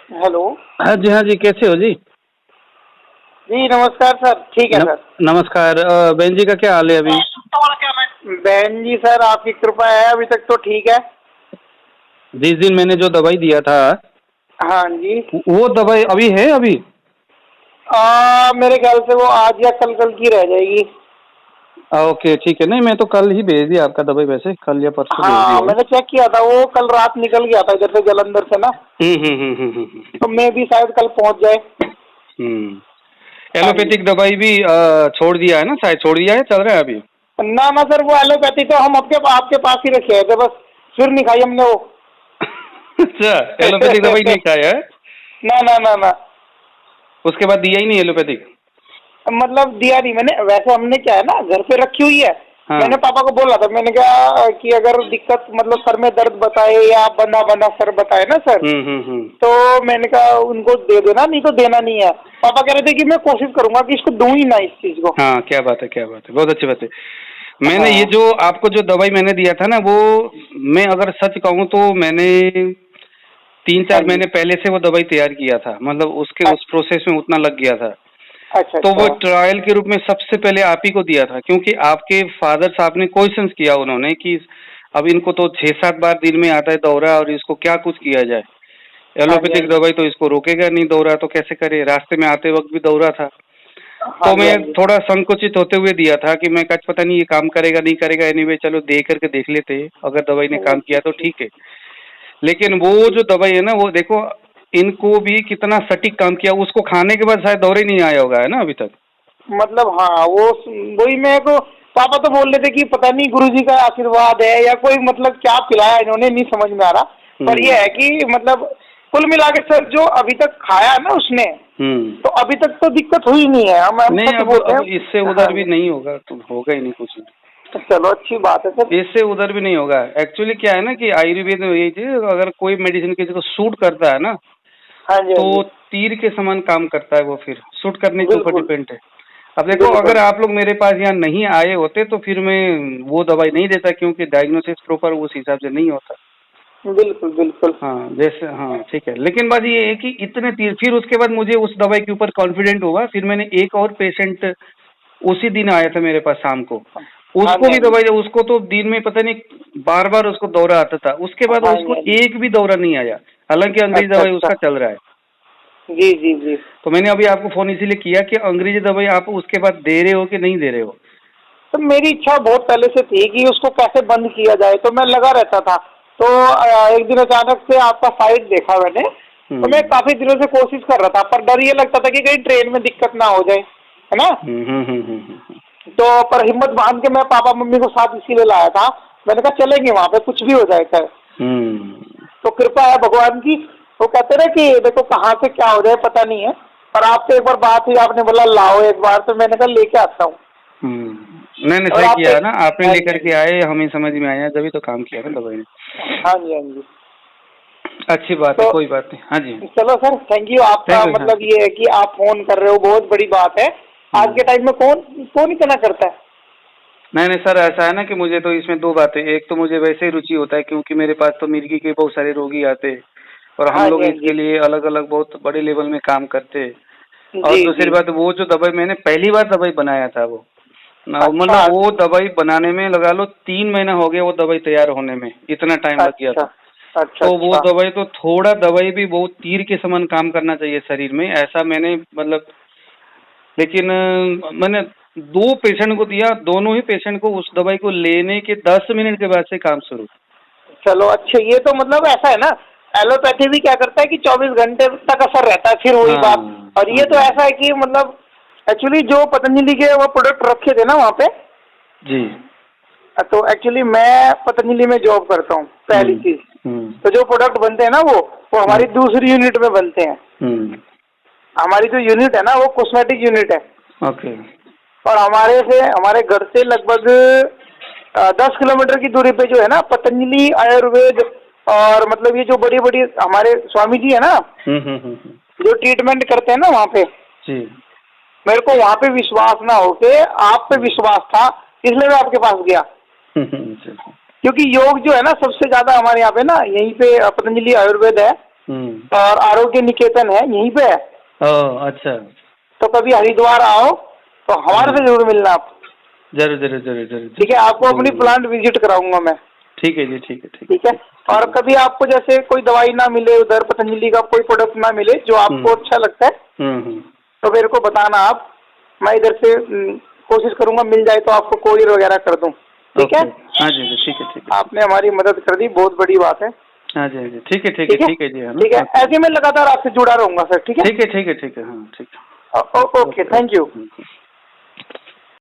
Hello. हाँ जी, कैसे हो जी? जी नमस्कार सर, ठीक है सर। नमस्कार। बहन जी का क्या हाल है अभी? बहन जी सर आपकी कृपा है, अभी तक तो ठीक है। 20 दिन मैंने जो दवाई दिया था, हाँ जी। वो दवाई अभी है अभी? मेरे ख्याल से वो आज या कल कल की रह जाएगी। ओके ठीक है। नहीं, मैं तो कल ही भेज दिया आपका दवाई, वैसे कल या परसों भेज हाँ दिया है। मैंने चेक किया था, वो कल रात निकल गया था इधर से जलंधर से ना। तो मैं भी शायद कल पहुंच जाए। हाँ जी। एलोपैथिक दवाई भी छोड़ दिया है ना? शायद छोड़ दिया है, चल रहा है अभी? ना ना सर, वो एलोपैथी तो हम आपके पास ही रखे थे, बस फिर नहीं खाई हमने वो। अच्छा, एलोपैथिक दवाई नहीं खाया है? ना ना ना ना। उसके बाद दिया ही नहीं एलोपैथिक? मतलब दिया नहीं मैंने, वैसे हमने क्या है ना घर पे रखी हुई है। हाँ। मैंने पापा को बोला था, मैंने कहा कि अगर दिक्कत मतलब सर में दर्द बताए या बना बना सर बताए ना सर, हम्म। तो मैंने कहा उनको दे देना, नहीं तो देना नहीं है। पापा कह रहे थे कि मैं कोशिश करूंगा कि इसको दूं ही ना इस चीज को। हाँ, क्या बात है, क्या बात है, बहुत अच्छी बात है। मैंने ये हाँ जो आपको जो दवाई मैंने दिया था ना, वो मैं अगर सच कहूँ तो मैंने तीन हाँ चार जी। महीने पहले से वो दवाई तैयार किया था, मतलब उसके उस प्रोसेस में उतना लग गया था। अच्छा तो वो अच्छा। ट्रायल के रूप में सबसे पहले आप ही को दिया था, क्योंकि आपके फादर साहब ने क्वेश्चंस किया उन्होंने कि अब इनको तो 6-7 बार दिन में आता है दौरा, और इसको क्या कुछ किया जाए। हाँ जी हाँ एलोपैथिक जी। दवाई तो इसको रोकेगा नहीं, दौरा तो कैसे करे। रास्ते में आते वक्त भी दौरा था, हाँ तो जी मैं हाँ जी। थोड़ा संकुचित होते हुए दिया था कि मैं कच पता नहीं ये काम करेगा नहीं करेगा, एनीवे चलो दे करके देख लेते हैं, अगर दवाई ने काम जी किया तो जी। ठीक है। लेकिन वो जो दवाई है ना, वो देखो इनको भी कितना सटीक काम किया, उसको खाने के बाद शायद दौरे नहीं आया होगा, है ना अभी तक? मतलब हाँ वो वही मेरे को पापा तो बोल रहे थे कि पता नहीं गुरुजी का आशीर्वाद है या कोई मतलब क्या पिलाया इन्होंने, नहीं समझ में आ रहा। पर हम्म ये है कि मतलब कुल मिला के सर जो अभी तक खाया है ना उसने, हम्म। तो अभी तक तो दिक्कत हुई नहीं है। हम नहीं, सच बोलते अब इससे हैं। हाँ उधर भी नहीं होगा तो होगा ही नहीं कुछ। तो चलो अच्छी बात है सर। इससे उधर भी नहीं होगा। एक्चुअली क्या है ना कि आयुर्वेद में यही चीज, अगर कोई मेडिसिन किसी को सूट करता है ना, हाँ जी हाँ तो जी। तीर के समान काम करता है वो, फिर सूट करने के ऊपर बिल्कुल डिपेंड है। अब देखो, अगर बिल्कुल आप लोग मेरे पास यहाँ नहीं आए होते तो फिर मैं वो दवाई नहीं देता, क्योंकि डायग्नोसिस प्रॉपर उस हिसाब से नहीं होता। बिल्कुल बिल्कुल। हाँ, जैसे हाँ ठीक है। लेकिन बात ये है कि इतने तीर, फिर उसके बाद मुझे उस दवाई के ऊपर कॉन्फिडेंट हुआ, फिर मैंने एक और पेशेंट उसी दिन आया था मेरे पास शाम को, हाँ उसको जी हाँ भी जी। दवाई, उसको तो दिन में पता नहीं बार बार उसको दौरा आता था, उसके बाद हाँ जी उसको हाँ जी। एक भी दौरा नहीं आया, हालांकि अंग्रेजी अच्छा दवाई अच्छा। उसका चल रहा है। जी जी जी। तो मैंने अभी आपको फोन इसीलिए किया कि अंग्रेजी दवाई आप उसके बाद दे रहे हो कि नहीं दे रहे हो? तो मेरी इच्छा बहुत पहले से थी कि उसको कैसे बंद किया जाए, तो मैं लगा रहता था। तो एक दिन अचानक से आपका साइट देखा मैंने, तो मैं हम्म काफी दिनों से कोशिश कर रहा था, पर डर ये लगता था कि कहीं ट्रेन में दिक्कत ना हो जाए, है ना। तो पर हिम्मत बांध के मैं पापा मम्मी को साथ इसीलिए लाया था। मैंने कहा चलेंगे वहां पे, कुछ भी हो जाए चाहे। हम्म तो कृपा है भगवान की। वो कहते रहे कि देखो कहाँ से क्या हो जाए पता नहीं है, पर आपसे एक बार बात हुई, आपने बोला लाओ एक बार, तो मैंने कहा लेके आता हूँ। नहीं नहीं, और सही आप किया है ना आपने, हाँ जी लेकर हाँ के जी। आए, हमें समझ में आया, तभी तो काम किया ना दवाई ने। हाँ जी हाँ जी। अच्छी बात है, तो कोई बात नहीं। हाँ जी, चलो सर, थैंक यू आपका। Thank you. हाँ, मतलब ये है कि आप फोन कर रहे हो, बहुत बड़ी बात है। आज के टाइम में कौन कौन इतना करता है। नहीं नहीं सर, ऐसा है ना कि मुझे तो इसमें दो बातें, एक तो मुझे वैसे ही रुचि होता है, क्योंकि मेरे पास तो मिर्गी के बहुत सारे रोगी आते हैं, और हम हाँ जी लोग हाँ जी। इसके लिए अलग अलग बहुत बड़े लेवल में काम करते हैं। और जी दूसरी जी। बात, वो जो दवाई मैंने पहली बार दवाई बनाया था वो अच्छा मतलब वो दवाई बनाने में लगा लो 3 महीना हो गया, वो दवाई तैयार होने में इतना टाइम लग गया अच्छा था। अच्छा। तो वो अच्छा दवाई तो थोड़ा, दवाई भी वो तीर के समान काम करना चाहिए शरीर में, ऐसा मैंने मतलब। लेकिन मैंने 2 पेशेंट को दिया, दोनों ही पेशेंट को उस दवाई को लेने के 10 मिनट के बाद से काम शुरू। चलो अच्छे। ये तो मतलब ऐसा है ना, एलोपैथी भी क्या करता है कि 24 घंटे तक असर रहता है, फिर वही हाँ बात। और हाँ ये तो जी ऐसा है कि मतलब एक्चुअली जो पतंजलि के वो प्रोडक्ट रखे थे ना वहाँ पे, जी। तो एक्चुअली मैं पतंजलि में जॉब करता हूँ पहली हम्म चीज। हम्म तो जो प्रोडक्ट बनते हैं ना वो हमारी हम्म दूसरी यूनिट में बनते हैं। हम्म। हमारी जो यूनिट है ना वो कॉस्मेटिक यूनिट है। ओके। और हमारे घर से लगभग 10 किलोमीटर की दूरी पे जो है ना पतंजलि आयुर्वेद, और मतलब ये जो बड़ी बड़ी हमारे स्वामी जी है ना, हम्म। जो ट्रीटमेंट करते हैं ना वहाँ पे, जी। मेरे को वहाँ पे विश्वास ना होके आप पे विश्वास था, इसलिए मैं आपके पास गया। अच्छा, क्योंकि योग जो है ना सबसे ज्यादा हमारे यहाँ पे ना, यहीं पे पतंजलि आयुर्वेद है, और आरोग्य निकेतन है यहीं पे है। ओह अच्छा। तो कभी हरिद्वार आओ तो हमारे से जरूर मिलना आप। जरूर जरूर जरूर जरूर। ठीक है, आपको अपनी प्लांट विजिट कराऊंगा मैं। ठीक है जी, ठीक है ठीक है। और कभी आपको जैसे कोई दवाई ना मिले उधर, पतंजलि का कोई प्रोडक्ट ना मिले जो आपको अच्छा लगता है, तो मेरे को बताना आप, मैं इधर से कोशिश करूंगा मिल जाए तो आपको कोरियर वगैरह कर दूं। ठीक है। हाँ जी ठीक है ठीक है। आपने हमारी मदद कर दी, बहुत बड़ी बात है। हाँ जी हाँ जी ठीक है ठीक है ठीक है जी। ठीक है, ऐसे मैं लगातार आपसे जुड़ा रहूंगा सर। ठीक है ठीक है ठीक है ठीक है। हाँ ठीक है। Okay, thank you.